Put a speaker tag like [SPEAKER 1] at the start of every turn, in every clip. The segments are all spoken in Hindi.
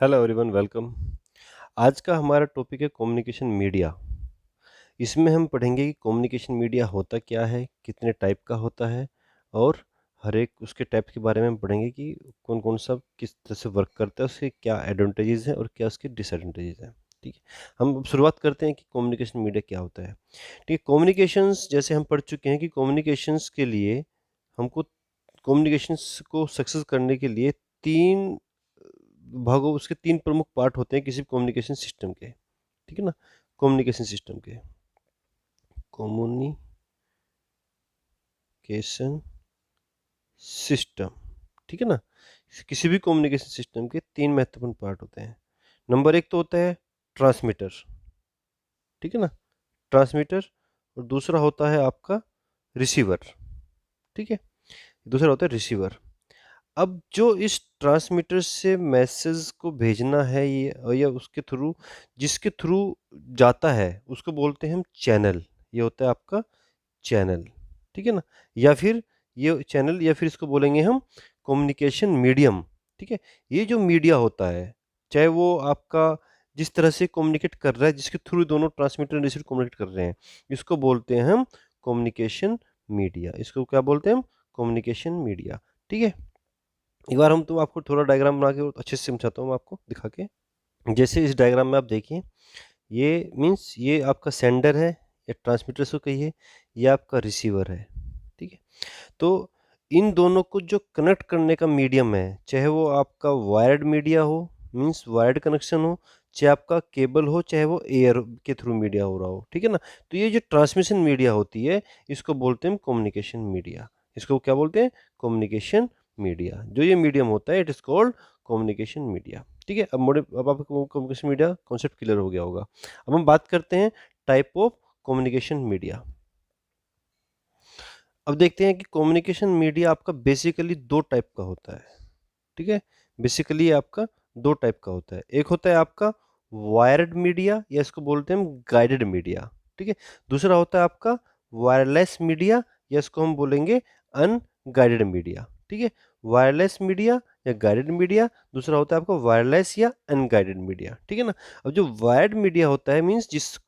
[SPEAKER 1] Hello everyone, welcome. आज का हमारा टॉपिक है कम्युनिकेशन मीडिया। इसमें हम पढ़ेंगे कि कम्युनिकेशन मीडिया होता क्या है, कितने टाइप का होता है, और हर एक उसके टाइप के बारे में हम पढ़ेंगे कि कौन कौन सा किस तरह से वर्क करता है, उसके क्या एडवांटेजेस हैं और क्या उसके डिसएडवांटेजेस हैं। ठीक है, हम अब शुरुआत करते हैं कि कम्युनिकेशन मीडिया क्या होता है। ठीक है, कम्युनिकेशंस जैसे हम पढ़ चुके हैं कि कम्युनिकेशंस के लिए हमको कम्युनिकेशंस को सक्सेस करने के लिए तीन भागों उसके तीन प्रमुख पार्ट होते हैं किसी कम्युनिकेशन सिस्टम के। ठीक है ना, कम्युनिकेशन सिस्टम के कम्युनिकेशन सिस्टम। ठीक है ना, किसी भी कम्युनिकेशन सिस्टम के तीन महत्वपूर्ण पार्ट होते हैं। नंबर एक तो होता है ट्रांसमीटर। ठीक है ना, ट्रांसमीटर। और दूसरा होता है आपका रिसीवर। ठीक है, दूसरा होता है रिसीवर। अब जो इस ट्रांसमीटर से मैसेज को भेजना है ये या उसके थ्रू जिसके थ्रू जाता है उसको बोलते हैं हम चैनल। ये होता है आपका चैनल। ठीक है ना, या फिर ये चैनल या फिर इसको बोलेंगे हम कम्युनिकेशन मीडियम। ठीक है, ये जो मीडिया होता है, चाहे वो आपका जिस तरह से कम्युनिकेट कर रहा है, जिसके थ्रू दोनों ट्रांसमीटर और रिसीवर कम्युनिकेट कर रहे हैं, इसको बोलते हैं हम कम्युनिकेशन मीडिया। इसको क्या बोलते हैं हम? Communication media. ठीक है, एक बार हम तो आपको थोड़ा डायग्राम बना के और अच्छे से समझाता हूँ मैं आपको दिखा के। जैसे इस डायग्राम में आप देखिए, ये मीन्स ये आपका सेंडर है या ट्रांसमीटर से कहिए, ये आपका रिसीवर है। ठीक है, तो इन दोनों को जो कनेक्ट करने का मीडियम है, चाहे वो आपका वायर्ड मीडिया हो, मीन्स वायर्ड कनेक्शन हो, चाहे आपका केबल हो, चाहे वो एयर के थ्रू मीडिया हो रहा हो। ठीक है ना, तो ये जो ट्रांसमिशन मीडिया होती है इसको बोलते हैं कम्युनिकेशन मीडिया। इसको क्या बोलते हैं? Communication media. जो ये मीडियम होता है it is called communication media. ठीक है, अब आपको कम्युनिकेशन मीडिया कॉन्सेप्ट क्लियर हो गया होगा। अब हम बात करते हैं टाइप ऑफ कम्युनिकेशन मीडिया। अब देखते हैं कि कम्युनिकेशन मीडिया आपका बेसिकली दो टाइप का होता है। ठीक है, बेसिकली ये आपका दो टाइप का होता है। एक होता है आपका वायर्ड मीडिया या इसको बोलते हैं हम गाइडेड मीडिया। ठीक है, दूसरा होता है आपका वायरलेस मीडिया या इसको हम बोलेंगे अनगाइडेड मीडिया। ठीक है, वायरलेस मीडिया या गाइडेड मीडिया, दूसरा होता है आपका वायरलेस या अनगाइडेड मीडिया। ठीक है ना, अब जो वायर्ड मीडिया होता है मीन्स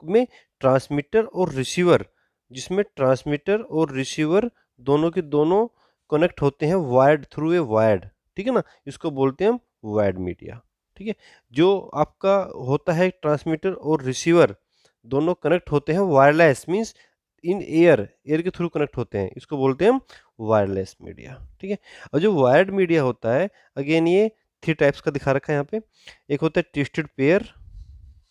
[SPEAKER 1] ट्रांसमीटर और रिसीवर जिसमें ट्रांसमीटर और रिसीवर दोनों के दोनों कनेक्ट होते हैं वायर्ड थ्रू ए वायर्ड। ठीक है ना, इसको बोलते हैं हम वायर्ड मीडिया। ठीक है, जो आपका होता है ट्रांसमीटर और रिसीवर दोनों कनेक्ट होते हैं वायरलेस मींस इन एयर के थ्रू कनेक्ट होते हैं, इसको बोलते हैं हम वायरलेस मीडिया। ठीक है, और जो वायर्ड मीडिया होता है, अगेन ये थ्री टाइप्स का दिखा रखा है यहाँ पे। एक होता है ट्विस्टेड पेयर।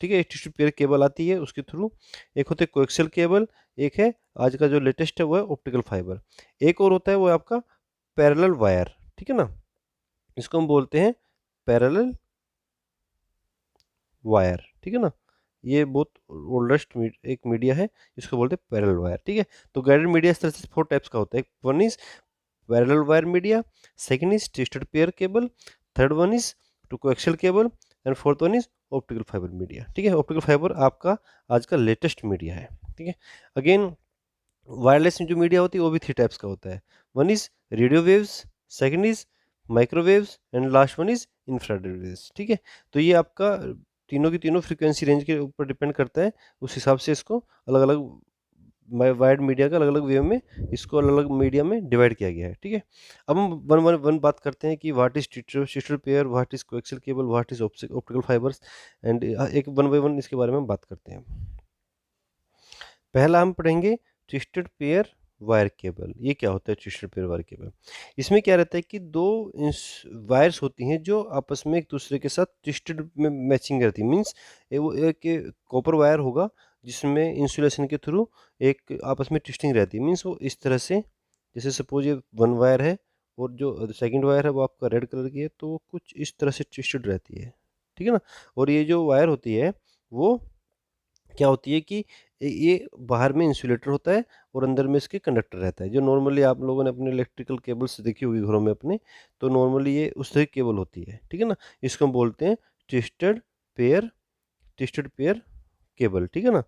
[SPEAKER 1] ठीक है, ट्विस्टेड पेयर केबल आती है उसके थ्रू। एक होता है कोएक्सियल केबल। एक है आज का जो लेटेस्ट है वो है ऑप्टिकल फाइबर। एक और होता है वो है आपका पैरेलल वायर। ठीक है ना, इसको हम बोलते हैं पैरेलल वायर। ठीक है ना, ये बहुत ओल्डेस्ट एक मीडिया है, इसको बोलते हैं पैरेलल वायर। ठीक है, तो गाइडेड मीडिया इस तरह से फोर टाइप्स का होता है। One is parallel wire media, second is twisted pair cable, third one is to coaxial cable, and fourth one is optical fibre media. ठीक है, ऑप्टिकल फाइबर आपका आज का लेटेस्ट मीडिया है। ठीक है, अगेन वायरलेस जो मीडिया होती है वो भी थ्री टाइप्स का होता है। One is radio waves, second is microwaves, and last one is infrared waves. ठीक है, तो ये आपका तीनों की तीनों फ्रीक्वेंसी रेंज के ऊपर डिपेंड करता है, उस हिसाब से इसको अलग अलग वायर्ड मीडिया का अलग अलग वे में इसको अलग अलग मीडिया में डिवाइड किया गया है। ठीक है, अब हम वन वन वन बात करते हैं कि what is twisted pair, what is coaxial cable, what is optical fibres, and एक वन बाय वन इसके बारे में हम बात करते हैं। पहला हम पढ़ेंगे ट्विस्टेड पेयर वायर केबल। ये क्या होता है ट्विस्टेड पेयर वायर केबल? इसमें क्या रहता है कि दो वायर्स होती हैं जो आपस में एक दूसरे के साथ ट्विस्टेड में मैचिंग रहती है। मीन्स वो एक कॉपर वायर होगा जिसमें इंसुलेशन के थ्रू एक आपस में ट्विस्टिंग रहती है। मीन्स वो इस तरह से, जैसे सपोज ये वन वायर है और जो सेकंड वायर है वो आपका रेड कलर की है, तो वो कुछ इस तरह से ट्विस्टेड रहती है। ठीक है ना, और ये जो वायर होती है वो क्या होती है कि ये बाहर में इंसुलेटर होता है और अंदर में इसके कंडक्टर रहता है, जो नॉर्मली आप लोगों ने अपने इलेक्ट्रिकल केबल्स देखी होगी घरों में अपने, तो नॉर्मली ये उस तरह की केबल होती है। ठीक है ना, इसको हम बोलते हैं twisted pair twisted pair cable. ठीक है ना,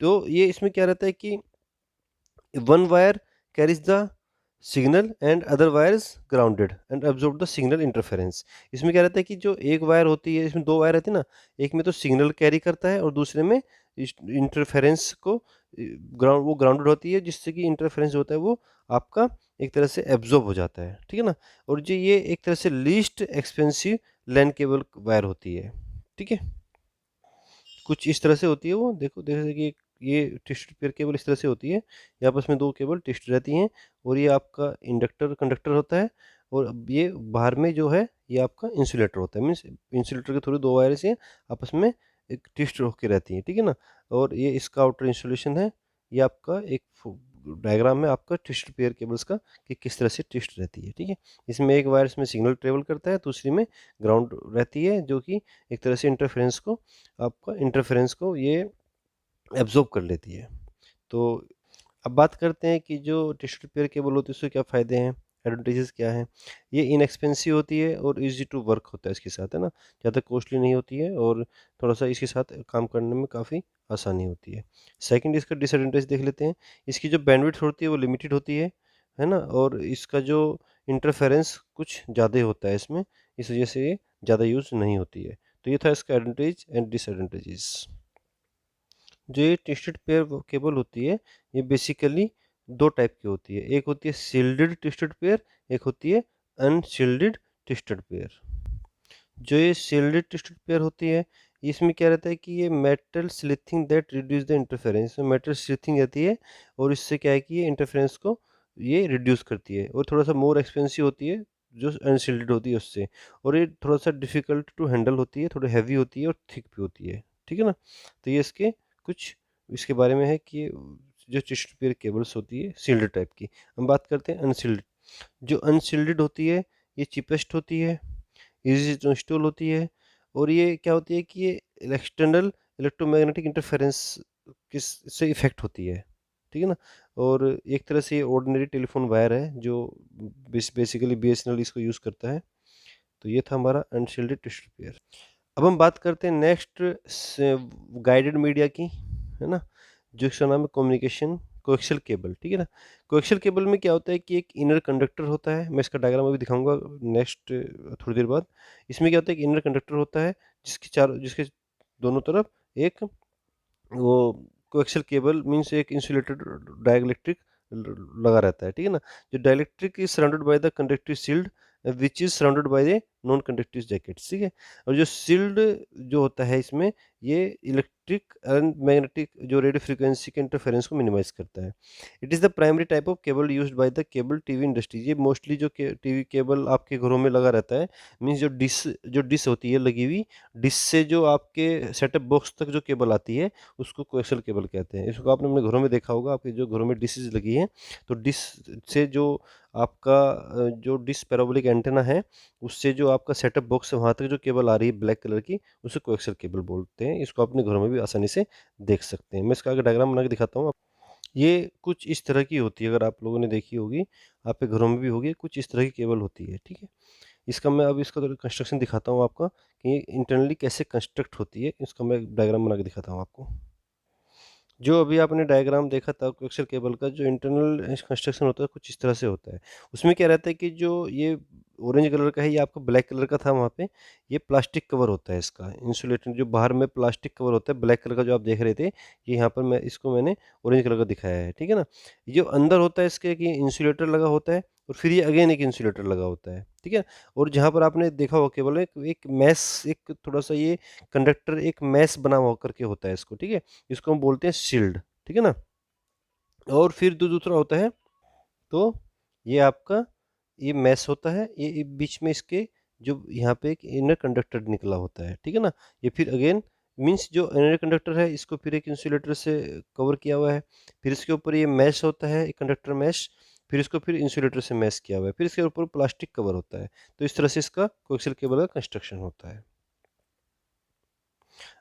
[SPEAKER 1] तो ये इसमें क्या रहता है कि one wire carries the signal and other wires grounded and absorb the signal interference. इसमें क्या रहता है कि जो एक वायर होती है, इसमें दो वायर रहती है ना, एक में तो सिग्नल कैरी करता है और दूसरे में इंटरफेरेंस को वो ग्राउंडेड होती है, जिससे कि इंटरफेरेंस होता है वो आपका एक तरह से एब्जॉर्ब हो जाता है, ठीक है ना। और जो ये एक तरह से least expensive LAN cable wire होती है, ठीक है। कुछ इस तरह से होती है वो, देखो जैसे कि ये ट्विस्टेड पेयर केबल इस तरह से होती है, ये आपस में दो केबल ट्विस्ट रहती हैं, और ये आपका इंडक्टर कंडक्टर होता है, और अब ये बाहर में जो है ये आपका इंसुलेटर होता है, मीन्स इंसुलेटर के थोड़ी दो वायर से आपस में एक ट्विस्ट होकर रहती हैं, ठीक है ना। और ये इसका आउटर इंसुलेशन है, ये आपका एक डायग्राम में आपका ट्विस्ट पेयर केबल्स का कि किस तरह से ट्विस्ट रहती है, ठीक है। इसमें एक वायर में सिग्नल ट्रेवल करता है, दूसरी में ग्राउंड रहती है, जो कि एक तरह से इंटरफेरेंस को ये एब्जॉर्ब कर लेती है। तो अब बात करते हैं कि जो टिश्यू रिपेयर केबल होती है उसके क्या फ़ायदे हैं, एडवांटेजेस क्या हैं। ये इनएक्सपेंसिव होती है और इजी टू वर्क होता है इसके साथ, है ना, ज़्यादा कॉस्टली नहीं होती है, और थोड़ा सा इसके साथ काम करने में काफ़ी आसानी होती है। सेकंड, इसका डिसएडवांटेज देख लेते हैं। इसकी जो बैंडविड्थ होती है वो लिमिटेड होती है ना, और इसका जो इंटरफेरेंस कुछ ज़्यादा होता है इसमें, इस वजह से ये ज़्यादा यूज़ नहीं होती है। तो ये था इसका एडवांटेज एंड डिसएडवांटेजेस। जो ये ट्विस्टेड पेयर केबल होती है, ये बेसिकली दो टाइप की होती है, एक होती है शील्डेड ट्विस्टेड पेयर, एक होती है अनशील्डेड ट्विस्टेड पेयर। जो ये शील्डेड ट्विस्टेड पेयर होती है, इसमें क्या रहता है कि ये metal shielding that reduce the interference, इसमें मेटल स्लिथिंग रहती है, और इससे क्या है कि ये इंटरफेरेंस को ये रिड्यूस करती है, और थोड़ा सा मोर एक्सपेंसिव होती है जो अनशील्डेड होती है उससे, और ये थोड़ा सा डिफिकल्ट टू हैंडल होती है, थोड़ी हैवी होती है और थिक भी होती है, ठीक है ना। तो ये इसके कुछ इसके बारे में है कि ये जो ट्विस्टेड पेयर केबल्स होती है शील्डेड टाइप की। हम बात करते हैं अनशील्डेड। जो अनशील्डेड होती है ये चीपेस्ट होती है, इजी टू इंस्टॉल होती है, और ये क्या होती है कि ये एक्सटर्नल इलेक्ट्रोमैग्नेटिक इंटरफेरेंस किस से इफेक्ट होती है, ठीक है ना। और एक तरह से ये ऑर्डिनरी टेलीफोन वायर है जो बेसिकली बीएसएनएल इसको यूज़ करता है। तो ये था हमारा अनशील्डेड टिश्यू पेयर। अब हम बात करते हैं नेक्स्ट गाइडेड मीडिया की, है ना, जो इसका नाम है कम्युनिकेशन कोएक्सियल केबल, ठीक है ना। कोएक्सियल केबल में क्या होता है कि एक इनर कंडक्टर होता है, मैं इसका डायग्राम अभी दिखाऊंगा नेक्स्ट थोड़ी देर बाद। इसमें क्या होता है कि इनर कंडक्टर होता है जिसके दोनों तरफ एक वो कोएक्सियल केबल मीन्स एक इंसुलेटेड डाइलेक्ट्रिक लगा रहता है, ठीक है ना। जो dielectric is surrounded by the conductive shield which is surrounded by the non conductive jackets, ठीक है। और जो शील्ड जो होता है इसमें ये इलेक्ट्रिक एंड मैग्नेटिक जो रेडियो फ्रीक्वेंसी के इंटरफेरेंस को मिनिमाइज करता है। It is the primary type of cable used by the cable TV industry. ये मोस्टली जो टीवी केबल आपके घरों में लगा रहता है, मीन्स जो डिश होती है लगी हुई, डिश से जो आपके सेटअप बॉक्स तक जो केबल आती है उसको कोएक्सियल केबल कहते हैं। इसको आपने अपने घरों में देखा होगा, आपके जो घरों में डिशेज लगी हैं, तो डिश से जो आपका जो डिश पैराबोलिक एंटेना है उससे जो आपका सेटअप बॉक्स है वहाँ तक जो केबल आ रही है ब्लैक कलर की, उसे कोएक्सियल केबल बोलते हैं। इसको अपने घरों में भी आसानी से देख सकते हैं। मैं इसका आगे डायग्राम बना के दिखाता हूँ। ये कुछ इस तरह की होती है, अगर आप लोगों ने देखी होगी, आपके घरों में भी होगी, कुछ इस तरह की केबल होती है, ठीक है। इसका मैं अब इसका थोड़ा कंस्ट्रक्शन दिखाता हूँ आपका कि ये इंटरनली कैसे कंस्ट्रक्ट होती है, इसका मैं डायग्राम बना के दिखाता हूँ आपको। जो अभी आपने डायग्राम देखा था कोएक्सियल केबल का, जो इंटरनल कंस्ट्रक्शन होता है कुछ इस तरह से होता है। उसमें क्या रहता है कि जो ये ऑरेंज कलर का है, ये आपका ब्लैक कलर का था वहाँ पे, ये प्लास्टिक कवर होता है इसका इंसुलेटेड, जो बाहर में प्लास्टिक कवर होता है ब्लैक कलर का जो आप देख रहे थे, ये यहाँ पर मैंने ऑरेंज कलर का दिखाया है, ठीक है ना। ये जो अंदर होता है इसके कि इंसुलेटर लगा होता है, और फिर ये अगेन एक इंसुलेटर लगा होता है, ठीक है। और जहाँ पर आपने देखा होगा केबल में एक मैश, एक थोड़ा सा ये कंडक्टर एक मैश बना हुआ करके होता है इसको, ठीक है। इसको हम बोलते हैं शील्ड, ठीक है ना। और फिर जो दूसरा होता है, तो ये आपका ये मैश होता है, ये बीच में इसके जो यहाँ पे एक इनर कंडक्टर निकला होता है, ठीक है ना। ये फिर अगेन मीन्स जो इनर कंडक्टर है इसको फिर एक इंसुलेटर से कवर किया हुआ है, फिर इसके ऊपर ये मैश होता है, एक कंडक्टर मैश, फिर इसको फिर इंसुलेटर से मैश किया हुआ है, फिर इसके ऊपर प्लास्टिक कवर होता है। तो इस तरह से इसका कोएक्सियल केबल का कंस्ट्रक्शन होता है।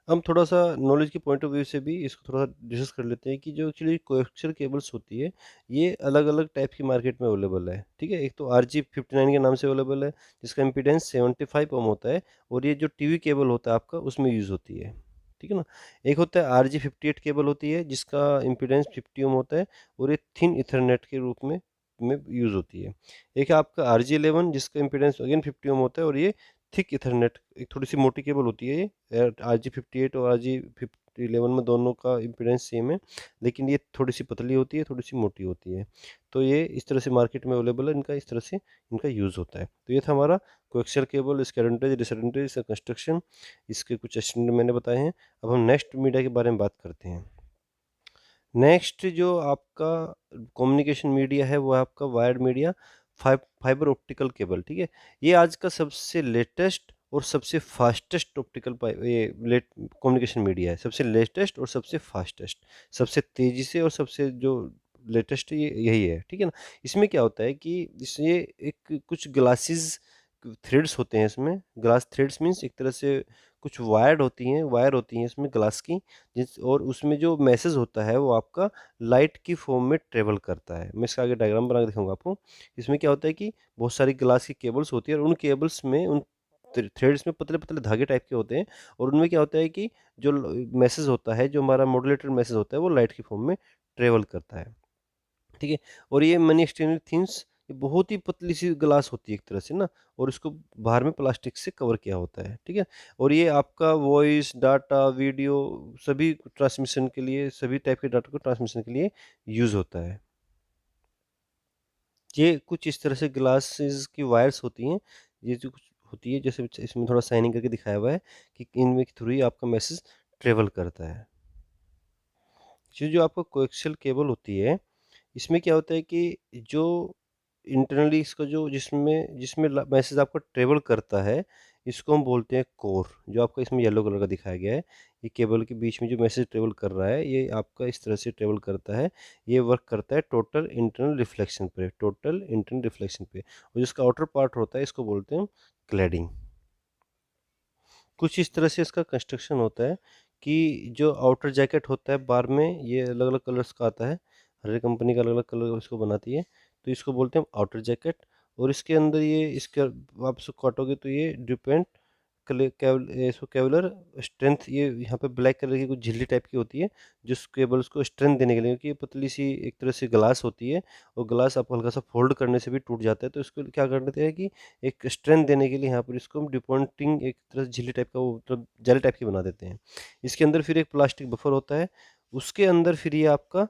[SPEAKER 1] हम थोड़ा-सा नॉलेज के पॉइंट ऑफ व्यू से भी इसको थोड़ा डिस्कस कर लेते हैं कि जो एक्चुअली कोएक्सियल केबल्स होती है, ये अलग-अलग टाइप की मार्केट में अवेलेबल है, ठीक है? एक तो RG59 के नाम से अवेलेबल है, जिसका इम्पीडेंस 75 ओम होता है, और ये जो टीवी केबल होता है आपका, उसमें यूज़ होती है, ठीक है ना? एक होता है RG58 केबल होती है, जिसका इम्पीडेंस 50 ओम होता है, और ये थिन ईथरनेट के रूप में में यूज़ होती है। एक है आपका RJ11 जिसका इम्पीडेंस अगेन 50 ओम होता है, और ये थिक इथरनेट एक थोड़ी सी मोटी केबल होती है ये। RJ58 और RJ11 में दोनों का इम्पीडेंस सेम है, लेकिन ये थोड़ी सी पतली होती है, थोड़ी सी मोटी होती है। तो ये इस तरह से मार्केट में अवेलेबल है, इनका इस तरह से इनका यूज़ होता है। तो ये था हमारा कोएक्सियल केबल, इसके एडवांटेज, डिसएडवांटेज, इसका कंस्ट्रक्शन, इसके कुछ स्टैंडर्ड मैंने बताए हैं। अब हम नेक्स्ट मीडिया के बारे में बात करते हैं। नेक्स्ट जो आपका कम्युनिकेशन मीडिया है वो है आपका wired media, fibre optical cable. ठीक है, ये आज का सबसे लेटेस्ट और सबसे फास्टेस्ट ऑप्टिकल ये लेट कम्युनिकेशन मीडिया है। सबसे लेटेस्ट और सबसे फास्टेस्ट, सबसे तेज़ी से और सबसे जो लेटेस्ट ये यही है। ठीक है ना, इसमें क्या होता है कि इसमें एक कुछ ग्लासेस थ्रेड्स होते हैं इसमें। ग्लास थ्रेड्स मीन्स एक तरह से कुछ वायर होती हैं इसमें ग्लास की, जिस और उसमें जो मैसेज होता है वो आपका लाइट की फॉर्म में ट्रेवल करता है। मैं इसका आगे डायग्राम बना के दिखाऊंगा आपको। इसमें क्या होता है कि बहुत सारी ग्लास की केबल्स होती है, और उन केबल्स में उन थ्रेड्स में पतले पतले धागे टाइप के होते हैं, और उनमें क्या होता है कि जो मैसेज होता है, जो हमारा मॉड्यूलेटेड मैसेज होता है, वो लाइट की फॉर्म में ट्रेवल करता है। ठीक है, और ये मनी एक्सचेंज थिंग्स, ये बहुत ही पतली सी ग्लास होती है एक तरह से ना, और इसको बाहर में प्लास्टिक से कवर किया होता है। ठीक है, और ये आपका वॉइस, डाटा, वीडियो सभी ट्रांसमिशन के लिए, सभी टाइप के डाटा को ट्रांसमिशन के लिए यूज़ होता है। ये कुछ इस तरह से ग्लासेस की वायर्स होती हैं, ये जो कुछ होती है, जैसे इसमें थोड़ा साइनिंग करके दिखाया हुआ है कि इनमें के थ्रू ही आपका मैसेज ट्रेवल करता है। ये जो आपका कोएक्सियल केबल होती है, इसमें क्या होता है कि जो इंटरनली इसका जो जिसमें जिसमें मैसेज आपका ट्रेवल करता है, इसको हम बोलते हैं कोर। जो आपका इसमें येलो कलर का दिखाया गया है, ये केबल के बीच में जो मैसेज ट्रेवल कर रहा है, ये आपका इस तरह से ट्रेवल करता है। ये वर्क करता है टोटल इंटरनल रिफ्लेक्शन पे, टोटल इंटरनल रिफ्लेक्शन पे। और जिसका आउटर पार्ट होता है, इसको बोलते हैं हम क्लैडिंग। कुछ इस तरह से इसका कंस्ट्रक्शन होता है कि जो आउटर जैकेट होता है बार में, ये अलग अलग कलर्स का आता है, हर एक कंपनी का अलग अलग कलर इसको बनाती है। तो इसको बोलते हैं आउटर जैकेट, और इसके अंदर ये इसके आप इसको काटोगे तो ये डिपेंड इसको केवलर स्ट्रेंथ, ये यहाँ पे ब्लैक कलर की कुछ झिल्ली टाइप की होती है, जिस केबल्स को स्ट्रेंथ देने के लिए, क्योंकि ये पतली सी एक तरह से ग्लास होती है, और ग्लास आप हल्का सा फोल्ड करने से भी टूट जाता है। तो इसको क्या कर देते हैं कि एक स्ट्रेंथ देने के लिए यहाँ पर इसको हम डिपॉइंटिंग एक तरह से झिल्ली टाइप का, वो मतलब जाली टाइप की बना देते हैं। इसके अंदर फिर एक प्लास्टिक बफर होता है, उसके अंदर फिर ये आपका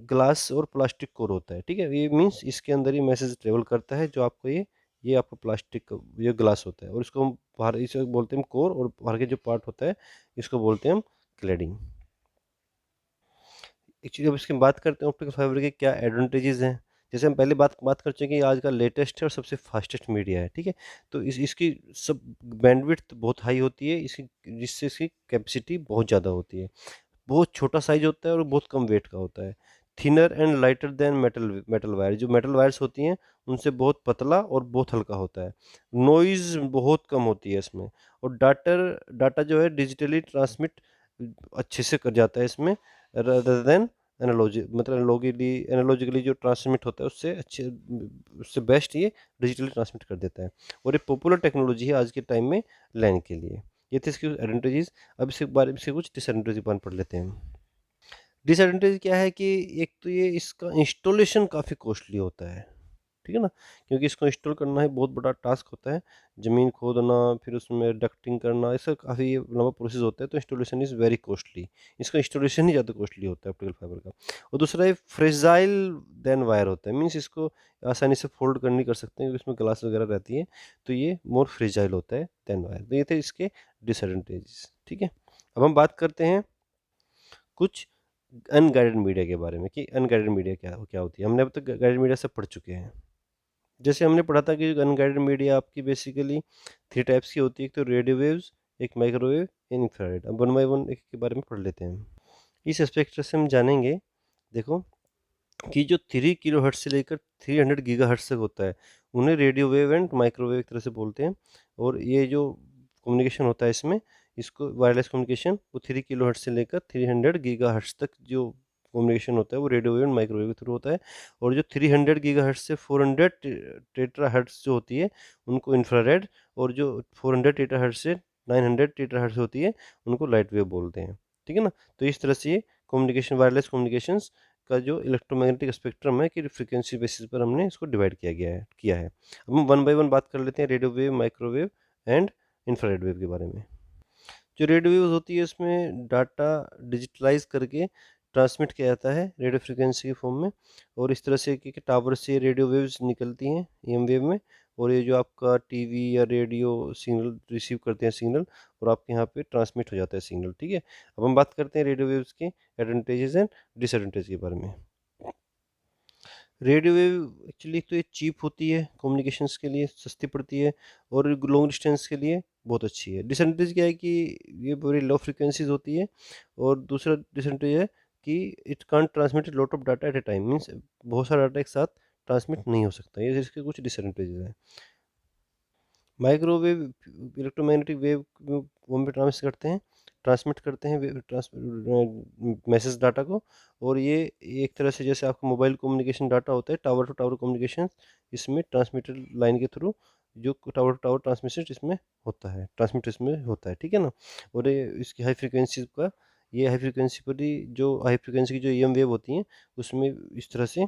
[SPEAKER 1] ग्लास और प्लास्टिक कोर होता है। ठीक है, ये मीन्स इसके अंदर ही मैसेज ट्रेवल करता है, जो आपको ये आपका प्लास्टिक ये ग्लास होता है, और इसको हम बाहर इसे बोलते हैं कोर, और बाहर के जो पार्ट होता है इसको बोलते हैं हम क्लैडिंग। एक्चुअली अब इसकी बात करते हैं ऑप्टिकल फाइबर के क्या एडवांटेजेस हैं। जैसे हम पहले बात बात कर चुके हैं कि आज का लेटेस्ट है और सबसे फास्टेस्ट मीडिया है। ठीक है, तो इसकी सब बैंडविड्थ बहुत हाई होती है, इसकी जिससे इसकी कैपेसिटी बहुत ज़्यादा होती है। बहुत छोटा साइज होता है और बहुत कम वेट का होता है। Thinner and lighter than metal metal wire, जो मेटल वायर्स होती हैं उनसे बहुत पतला और बहुत हल्का होता है। नॉइज़ बहुत कम होती है इसमें, और डाटा जो है डिजिटली ट्रांसमिट अच्छे से कर जाता है इसमें, रादर देन एनालॉजी, मतलब एनालॉजिकली जो ट्रांसमिट होता है उससे अच्छे, उससे बेस्ट ये डिजिटली ट्रांसमिट कर देता है। और ये पॉपुलर टेक्नोलॉजी है आज के टाइम में लैन के लिए। ये थे इसके एडवांटेजेस। अब इसके बारे में से कुछ डिसएडवांटेज पढ़ लेते हैं। डिसएडवांटेज क्या है कि एक तो ये इसका इंस्टॉलेशन काफ़ी कॉस्टली होता है। ठीक है ना, क्योंकि इसको इंस्टॉल करना ही बहुत बड़ा टास्क होता है। ज़मीन खोदना, फिर उसमें डक्टिंग करना, इसका काफ़ी लंबा प्रोसेस होता है, तो इंस्टॉलेशन इज़ वेरी कॉस्टली। इसका इंस्टॉलेशन ही ज़्यादा कॉस्टली होता है ऑप्टिकल फाइबर का। और दूसरा ये फ्रेजाइल देन वायर होता है, मीन्स इसको आसानी से फोल्ड कर नहीं कर सकते हैं, क्योंकि इसमें ग्लास वगैरह रहती है, तो ये मोर फ्रेजाइल होता है देन वायर। तो ये थे इसके डिसएडवांटेजेस। ठीक है, अब हम बात करते हैं कुछ अनगाइडेड मीडिया के बारे में, कि अनगाइडेड मीडिया क्या क्या होती है। हमने अब तक गाइडेड मीडिया सब पढ़ चुके हैं। जैसे हमने पढ़ा था कि अनगाइडेड मीडिया आपकी बेसिकली 3 टाइप्स की होती है, एक तो रेडियो वेव्स, एक माइक्रोवेव, इंफ्रारेड। अब वन बाय वन एक के बारे में पढ़ लेते हैं। इस एस्पेक्ट से हम जानेंगे, देखो, कि जो 3 किलोहर्ट्ज़ से लेकर 300 गीगाहर्ट्ज़ तक होता है, उन्हें रेडियो वेव एंड माइक्रोवेव एक तरह से बोलते हैं। और ये जो कम्युनिकेशन होता है इसमें, इसको वायरलेस कम्युनिकेशन, वो 3 किलोहर्ट्ज़ से लेकर 300 गीगाहर्ट्ज़ तक जो कम्युनिकेशन होता है वो रेडियो वेव एंड माइक्रोवेव के थ्रू होता है। और जो 300 गीगाहर्ट्ज़ से 400 टेट्राहर्ट्ज़ जो होती है, उनको इंफ्रारेड, और जो 400 टेट्राहर्ट्ज़ से 900 टेट्राहर्ट्ज़ होती है, उनको लाइट वेव बोलते हैं। ठीक है ना, तो इस तरह से ये कम्युनिकेशन, वायरलेस कम्युनिकेशंस इसका जो इलेक्ट्रोमैग्नेटिक स्पेक्ट्रम है कि फ्रीक्वेंसी बेसिस पर हमने इसको डिवाइड किया है। अब हम वन बाय वन बात कर लेते हैं radio wave, microwave and infrared wave के बारे में। जो रेडियो वेव्स होती है उसमें डाटा डिजिटलाइज करके ट्रांसमिट किया जाता है रेडियो फ्रिक्वेंसी के फॉर्म में, और इस तरह से कि टावर से रेडियो वेव्स निकलती हैं एम वेव में, और ये जो आपका टीवी या रेडियो सिग्नल रिसीव करते हैं सिग्नल, और आपके यहाँ पे ट्रांसमिट हो जाता है सिग्नल। ठीक है, अब हम बात करते हैं रेडियो वेव्स के एडवांटेजेस एंड डिसएडवांटेज के बारे में। रेडियो वेव एक्चुअली तो ये चीप होती है, कम्युनिकेशंस के लिए सस्ती पड़ती है, और लॉन्ग डिस्टेंस के लिए बहुत अच्छी है। डिसएडवांटेज क्या है कि ये बड़ी लो फ्रिक्वेंसीज होती है, और दूसरा डिसएडवांटेज है कि it can't transmit lot of data at A time, means बहुत सारा डाटा एक साथ ट्रांसमिट नहीं हो सकता। ये इसके कुछ डिसएडवांटेजेस हैं। माइक्रोवेव इलेक्ट्रोमैग्नेटिक वेव हम भी ट्रांसमिट करते हैं मैसेज डाटा को, और ये एक तरह से जैसे आपका मोबाइल कम्युनिकेशन डाटा होता है, टावर टू टावर कम्युनिकेशन, इसमें ट्रांसमिटेड लाइन के थ्रू जो टावर टू टावर ट्रांसमिशन इसमें होता है, ट्रांसमिट इसमें होता है। ठीक है ना, और ये इसकी हाई फ्रिक्वेंसी का, ये हाई फ्रिक्वेंसी पर ही जो हाई फ्रिक्वेंसी की जो एम वेव होती हैं उसमें इस तरह से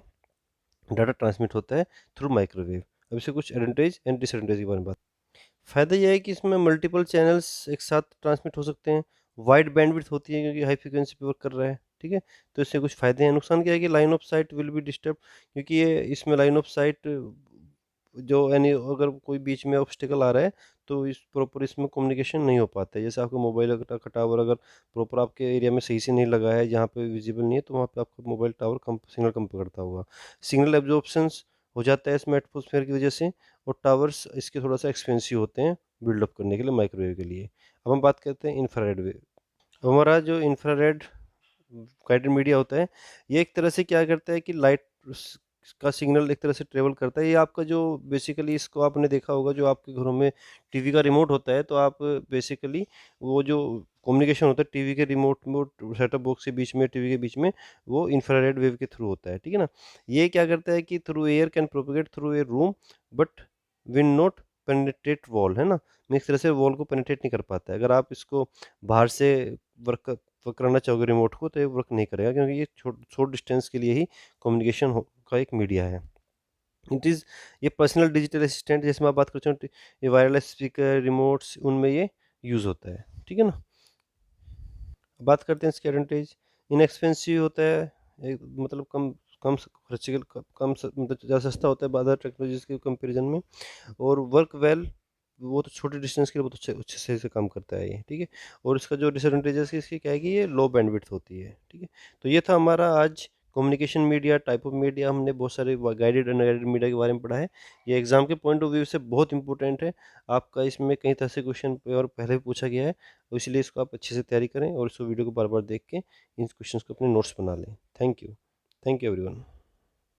[SPEAKER 1] डाटा ट्रांसमिट होता है थ्रू माइक्रोवेव। अब इससे कुछ एडवांटेज एंड डिसएडवांटेज के बारे में बात। फ़ायदा ये है कि इसमें मल्टीपल चैनल्स एक साथ ट्रांसमिट हो सकते हैं, वाइड बैंडविड्थ होती है क्योंकि हाई फ्रीक्वेंसी पे वर्क कर रहा है। ठीक है, तो इससे कुछ फ़ायदे हैं। नुकसान क्या है कि line of site will be disturb, क्योंकि ये इसमें लाइन ऑफ साइट जो यानी अगर कोई बीच में ऑब्स्टिकल आ रहा है तो इस प्रॉपर इसमें कम्युनिकेशन नहीं हो पाता है। जैसे आपका मोबाइल का टावर अगर प्रॉपर आपके एरिया में सही से नहीं लगा है, जहाँ पे विजिबल नहीं है, तो वहाँ पे आपका मोबाइल टावर कम सिग्नल कम पकड़ता होगा। सिग्नल एब्जॉर्प्शंस हो जाता है इसमें एटमॉस्फेयर की वजह से, और टावर्स इसके थोड़ा सा एक्सपेंसिव होते हैं बिल्डअप करने के लिए माइक्रोवेव के लिए। अब हम बात करते हैं इंफ्रारेड वेव। हमारा जो इंफ्रारेड गाइडेड मीडिया होता है, ये एक तरह से क्या करता है कि लाइट का सिग्नल एक तरह से ट्रेवल करता है। ये आपका जो बेसिकली, इसको आपने देखा होगा जो आपके घरों में टीवी का रिमोट होता है, तो आप बेसिकली वो जो कम्युनिकेशन होता है टीवी के रिमोट में सेटअप बॉक्स के बीच में, टीवी के बीच में, वो इंफ्रारेड वेव के थ्रू होता है। ठीक है ना, ये क्या करता है कि through air can propagate through a room but will not penetrate wall, है ना, एक तरह से वॉल को पेनिट्रेट नहीं कर पाता है। अगर आप इसको बाहर से वर्क वर्क कराना चाहोगे रिमोट को, तो ये वर्क नहीं करेगा, क्योंकि ये शॉर्ट डिस्टेंस के लिए ही कम्युनिकेशन का एक मीडिया है। इट इज़ ये पर्सनल डिजिटल असिस्टेंट, जैसे मैं बात करता हूँ, ये वायरलेस स्पीकर रिमोट्स उनमें ये यूज़ होता है। ठीक है ना, बात करते हैं इसके एडवांटेज। इनएक्सपेंसिव होता है, मतलब कम कम खर्चे के मतलब ज़्यादा सस्ता होता है अदर टेक्नोलॉजीज़ के कंपेरिजन में, और वर्क वेल, वो तो छोटे डिस्टेंस के लिए बहुत अच्छे अच्छे से काम करता है ये। ठीक है, और इसका जो डिसएडवांटेजेस है इसकी क्या है कि ये लो बैंडविड्थ होती है। ठीक है, तो ये था हमारा आज communication media, type of media. हमने बहुत सारे गाइडेड अनगाइडेड मीडिया के बारे में पढ़ा है। ये एग्जाम के पॉइंट ऑफ व्यू से बहुत इंपॉर्टेंट है। आपका इसमें कई तरह से क्वेश्चन और पहले भी पूछा गया है, तो इसलिए इसको आप अच्छे से तैयारी करें और इस वीडियो को बार बार देख के इन क्वेश्चंस को अपने नोट्स बना लें। Thank you everyone.